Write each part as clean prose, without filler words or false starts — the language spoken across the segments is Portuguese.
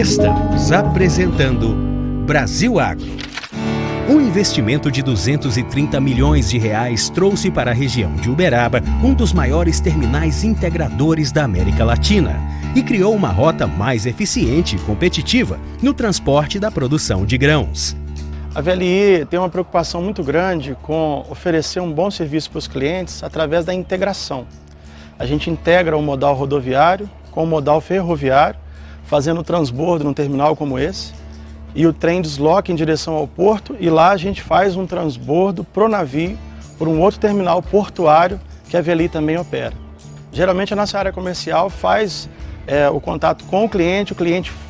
Estamos apresentando Brasil Agro. Um investimento de 230 milhões de reais trouxe para a região de Uberaba um dos maiores terminais integradores da América Latina e criou uma rota mais eficiente e competitiva no transporte da produção de grãos. A VLI tem uma preocupação muito grande com oferecer um bom serviço para os clientes através da integração. A gente integra o modal rodoviário com o modal ferroviário, fazendo transbordo num terminal como esse, e o trem desloca em direção ao porto e lá a gente faz um transbordo para o navio por um outro terminal portuário que a VLI também opera. Geralmente a nossa área comercial faz o contato com o cliente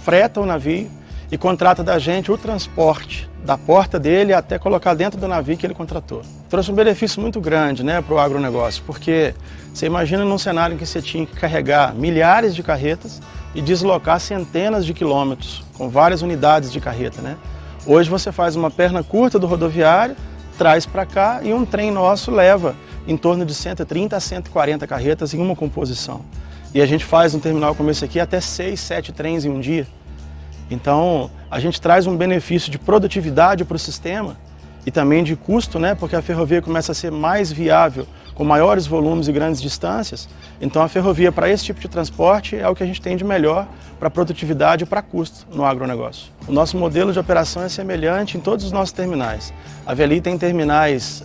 freta o navio e contrata da gente o transporte da porta dele até colocar dentro do navio que ele contratou. Trouxe um benefício muito grande, para o agronegócio, porque você imagina num cenário em que você tinha que carregar milhares de carretas e deslocar centenas de quilômetros com várias unidades de carreta, Hoje você faz uma perna curta do rodoviário, traz para cá e um trem nosso leva em torno de 130 a 140 carretas em uma composição. E a gente faz um terminal como esse aqui até 6, 7 trens em um dia. Então, a gente traz um benefício de produtividade para o sistema e também de custo, porque a ferrovia começa a ser mais viável com maiores volumes e grandes distâncias. Então, a ferrovia para esse tipo de transporte é o que a gente tem de melhor para produtividade e para custo no agronegócio. O nosso modelo de operação é semelhante em todos os nossos terminais. A VLI tem terminais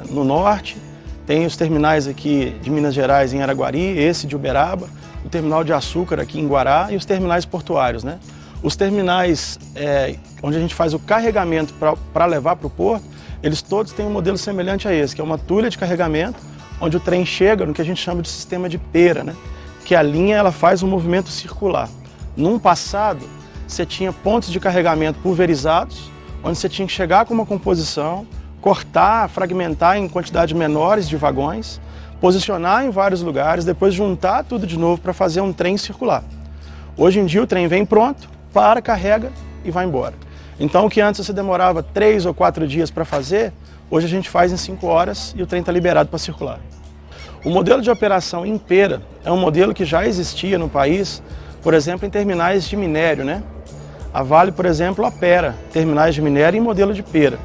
no norte, tem os terminais aqui de Minas Gerais em Araguari, esse de Uberaba, o terminal de açúcar aqui em Guará e os terminais portuários, Os terminais onde a gente faz o carregamento para levar para o porto, eles todos têm um modelo semelhante a esse, que é uma tulha de carregamento, onde o trem chega no que a gente chama de sistema de pera, que a linha ela faz um movimento circular. Num passado, você tinha pontos de carregamento pulverizados, onde você tinha que chegar com uma composição, cortar, fragmentar em quantidades menores de vagões, posicionar em vários lugares, depois juntar tudo de novo para fazer um trem circular. Hoje em dia o trem vem pronto, para, carrega e vai embora. Então o que antes você demorava 3 ou 4 dias para fazer, hoje a gente faz em 5 horas e o trem está liberado para circular. O modelo de operação em pera é um modelo que já existia no país, por exemplo, em terminais de minério, A Vale, por exemplo, opera terminais de minério em modelo de pera.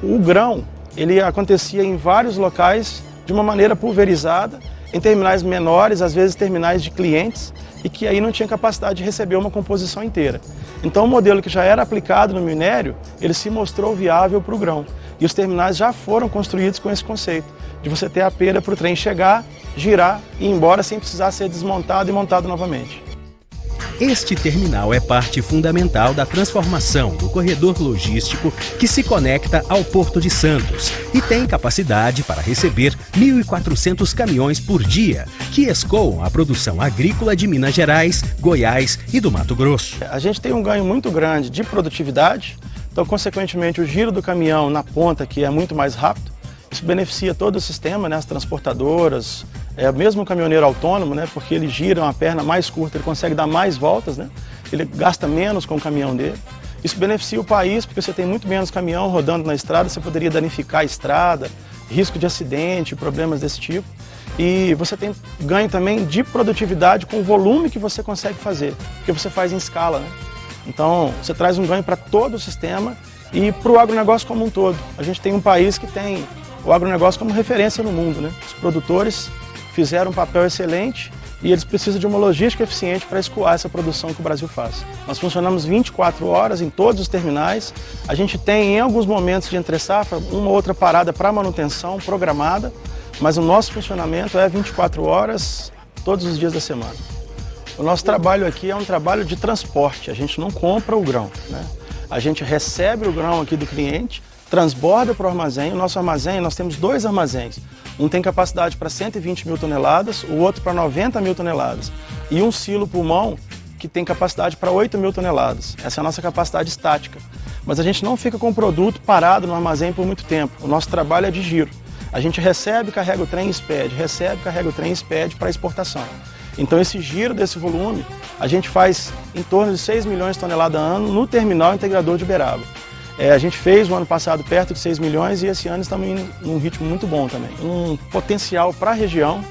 O grão, ele acontecia em vários locais de uma maneira pulverizada, em terminais menores, às vezes terminais de clientes, e que aí não tinha capacidade de receber uma composição inteira. Então o modelo que já era aplicado no minério, ele se mostrou viável para o grão. E os terminais já foram construídos com esse conceito, de você ter a pera para o trem chegar, girar e ir embora sem precisar ser desmontado e montado novamente. Este terminal é parte fundamental da transformação do corredor logístico que se conecta ao Porto de Santos e tem capacidade para receber 1.400 caminhões por dia, que escoam a produção agrícola de Minas Gerais, Goiás e do Mato Grosso. A gente tem um ganho muito grande de produtividade, então, consequentemente, o giro do caminhão na ponta, que é muito mais rápido, isso beneficia todo o sistema, as transportadoras, mesmo o caminhoneiro autônomo, porque ele gira uma perna mais curta, ele consegue dar mais voltas, ele gasta menos com o caminhão dele. Isso beneficia o país, porque você tem muito menos caminhão rodando na estrada, você poderia danificar a estrada, risco de acidente, problemas desse tipo. E você tem ganho também de produtividade com o volume que você consegue fazer, porque você faz em escala, Então, você traz um ganho para todo o sistema e para o agronegócio como um todo. A gente tem um país que tem o agronegócio como referência no mundo, Os produtores fizeram um papel excelente e eles precisam de uma logística eficiente para escoar essa produção que o Brasil faz. Nós funcionamos 24 horas em todos os terminais. A gente tem, em alguns momentos de entre-safra, uma outra parada para manutenção programada, mas o nosso funcionamento é 24 horas todos os dias da semana. O nosso trabalho aqui é um trabalho de transporte, a gente não compra o grão, A gente recebe o grão aqui do cliente, transborda para o armazém. O nosso armazém, nós temos 2 armazéns. Um tem capacidade para 120 mil toneladas, o outro para 90 mil toneladas. E um silo pulmão que tem capacidade para 8 mil toneladas. Essa é a nossa capacidade estática. Mas a gente não fica com o produto parado no armazém por muito tempo. O nosso trabalho é de giro. A gente recebe, carrega o trem e expede, recebe, carrega o trem e expede para exportação. Então esse giro desse volume, a gente faz em torno de 6 milhões de toneladas ano no terminal integrador de Uberaba. A gente fez o ano passado perto de 6 milhões e esse ano estamos indo num ritmo muito bom também. Um potencial para a região,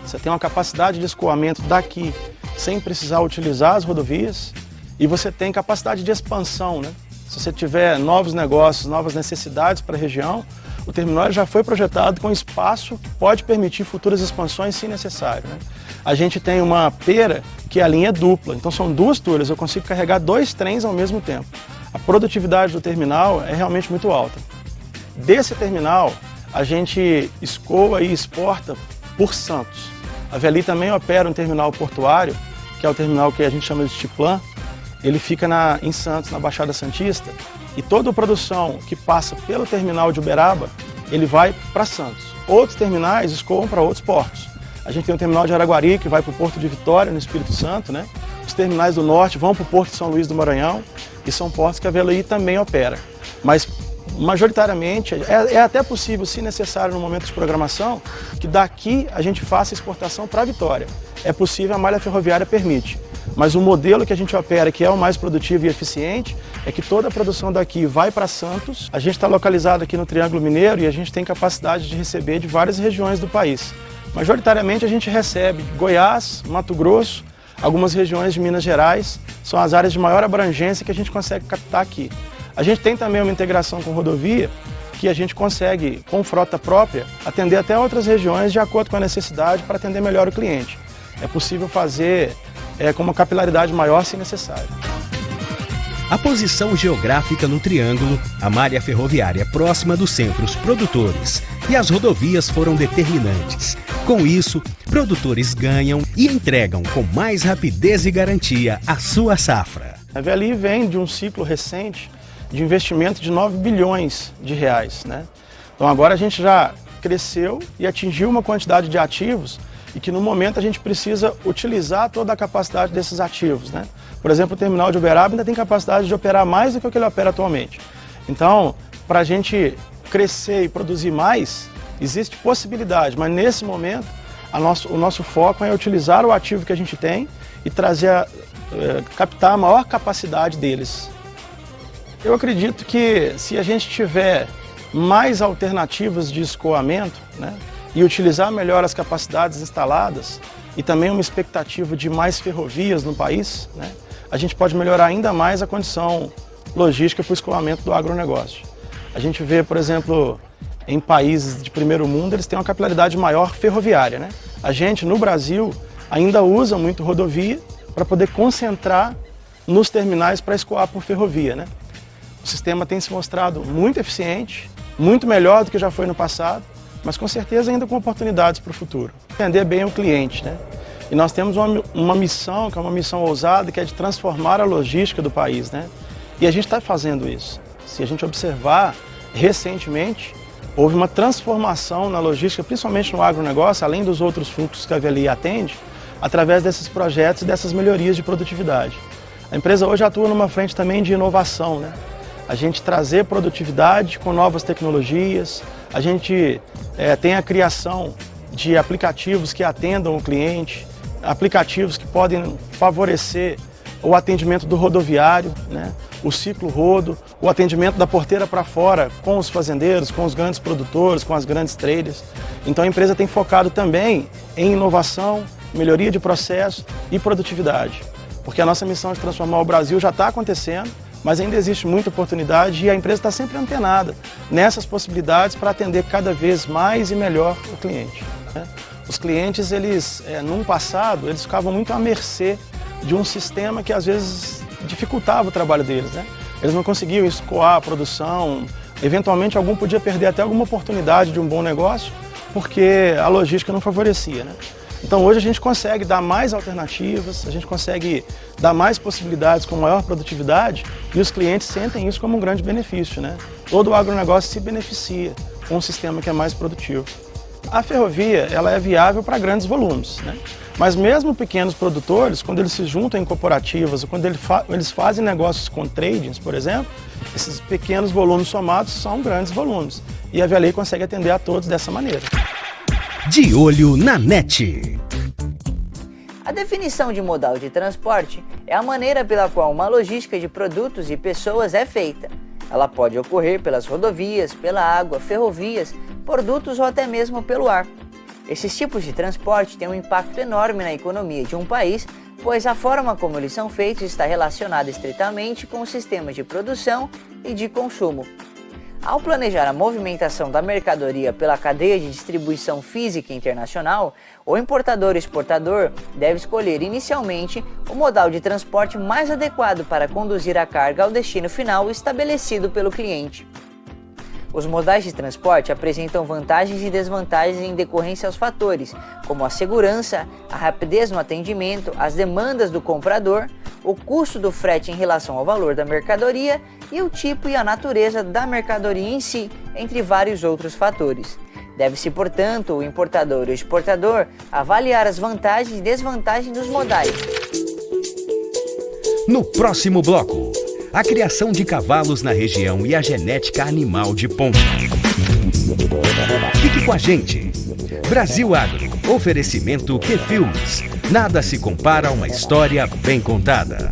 Você tem uma capacidade de escoamento daqui sem precisar utilizar as rodovias e você tem capacidade de expansão, né? Se você tiver novos negócios, novas necessidades para a região, o terminal já foi projetado com espaço que pode permitir futuras expansões se necessário, né? A gente tem uma pera que a linha é dupla, então são 2 turas, eu consigo carregar 2 trens ao mesmo tempo. A produtividade do terminal é realmente muito alta. Desse terminal, a gente escoa e exporta por Santos. A VLI também opera um terminal portuário, que é o terminal que a gente chama de Tiplan. Ele fica em Santos, na Baixada Santista, e toda a produção que passa pelo terminal de Uberaba, ele vai para Santos. Outros terminais escoam para outros portos. A gente tem o terminal de Araguari, que vai para o Porto de Vitória, no Espírito Santo, né? Os terminais do Norte vão para o Porto de São Luís do Maranhão, e são portos que a VLI também opera. Mas, majoritariamente, é até possível, se necessário, no momento de programação, que daqui a gente faça exportação para Vitória. É possível, a malha ferroviária permite. Mas o modelo que a gente opera, que é o mais produtivo e eficiente, é que toda a produção daqui vai para Santos. A gente está localizado aqui no Triângulo Mineiro e a gente tem capacidade de receber de várias regiões do país. Majoritariamente a gente recebe Goiás, Mato Grosso, algumas regiões de Minas Gerais, são as áreas de maior abrangência que a gente consegue captar aqui. A gente tem também uma integração com rodovia, que a gente consegue, com frota própria, atender até outras regiões de acordo com a necessidade para atender melhor o cliente. É possível fazer com uma capilaridade maior se necessário. A posição geográfica no Triângulo, a malha ferroviária próxima dos centros produtores e as rodovias foram determinantes. Com isso, produtores ganham e entregam com mais rapidez e garantia a sua safra. A VLI vem de um ciclo recente de investimento de 9 bilhões de reais, né? Então agora a gente já cresceu e atingiu uma quantidade de ativos e que no momento a gente precisa utilizar toda a capacidade desses ativos, né? Por exemplo, o terminal de Uberaba ainda tem capacidade de operar mais do que o que ele opera atualmente. Então, para a gente crescer e produzir mais, existe possibilidade, mas nesse momento o nosso foco é utilizar o ativo que a gente tem e captar a maior capacidade deles. Eu acredito que se a gente tiver mais alternativas de escoamento, né, e utilizar melhor as capacidades instaladas e também uma expectativa de mais ferrovias no país, né, a gente pode melhorar ainda mais a condição logística para o escoamento do agronegócio. A gente vê, por exemplo, em países de primeiro mundo, eles têm uma capilaridade maior ferroviária, né? A gente, no Brasil, ainda usa muito rodovia para poder concentrar nos terminais para escoar por ferrovia, né? O sistema tem se mostrado muito eficiente, muito melhor do que já foi no passado, mas com certeza ainda com oportunidades para o futuro. Atender bem o cliente, né? E nós temos uma missão, que é uma missão ousada, que é de transformar a logística do país, né? E a gente está fazendo isso. Se a gente observar, recentemente, houve uma transformação na logística, principalmente no agronegócio, além dos outros fluxos que a VLI atende, através desses projetos e dessas melhorias de produtividade. A empresa hoje atua numa frente também de inovação, né? A gente trazer produtividade com novas tecnologias, a gente tem a criação de aplicativos que atendam o cliente, aplicativos que podem favorecer o atendimento do rodoviário, né? O ciclo rodo, o atendimento da porteira para fora com os fazendeiros, com os grandes produtores, com as grandes traders. Então a empresa tem focado também em inovação, melhoria de processo e produtividade. Porque a nossa missão de transformar o Brasil já está acontecendo, mas ainda existe muita oportunidade e a empresa está sempre antenada nessas possibilidades para atender cada vez mais e melhor o cliente, né? Os clientes, num passado, eles ficavam muito à mercê de um sistema que às vezes dificultava o trabalho deles, né? Eles não conseguiam escoar a produção, eventualmente algum podia perder até alguma oportunidade de um bom negócio, porque a logística não favorecia, né? Então hoje a gente consegue dar mais alternativas, a gente consegue dar mais possibilidades com maior produtividade e os clientes sentem isso como um grande benefício, né? Todo o agronegócio se beneficia com um sistema que é mais produtivo. A ferrovia, ela é viável para grandes volumes, né? Mas mesmo pequenos produtores, quando eles se juntam em cooperativas, ou quando eles fazem negócios com tradings, por exemplo, esses pequenos volumes somados são grandes volumes. E a VLI consegue atender a todos dessa maneira. De olho na NET. A definição de modal de transporte é a maneira pela qual uma logística de produtos e pessoas é feita. Ela pode ocorrer pelas rodovias, pela água, ferrovias, produtos ou até mesmo pelo ar. Esses tipos de transporte têm um impacto enorme na economia de um país, pois a forma como eles são feitos está relacionada estritamente com os sistemas de produção e de consumo. Ao planejar a movimentação da mercadoria pela cadeia de distribuição física internacional, o importador e exportador deve escolher inicialmente o modal de transporte mais adequado para conduzir a carga ao destino final estabelecido pelo cliente. Os modais de transporte apresentam vantagens e desvantagens em decorrência aos fatores, como a segurança, a rapidez no atendimento, as demandas do comprador, o custo do frete em relação ao valor da mercadoria e o tipo e a natureza da mercadoria em si, entre vários outros fatores. Deve-se, portanto, o importador e o exportador avaliar as vantagens e desvantagens dos modais. No próximo bloco, a criação de cavalos na região e a genética animal de ponta. Fique com a gente. Brasil Agro, oferecimento Q Filmes. Nada se compara a uma história bem contada.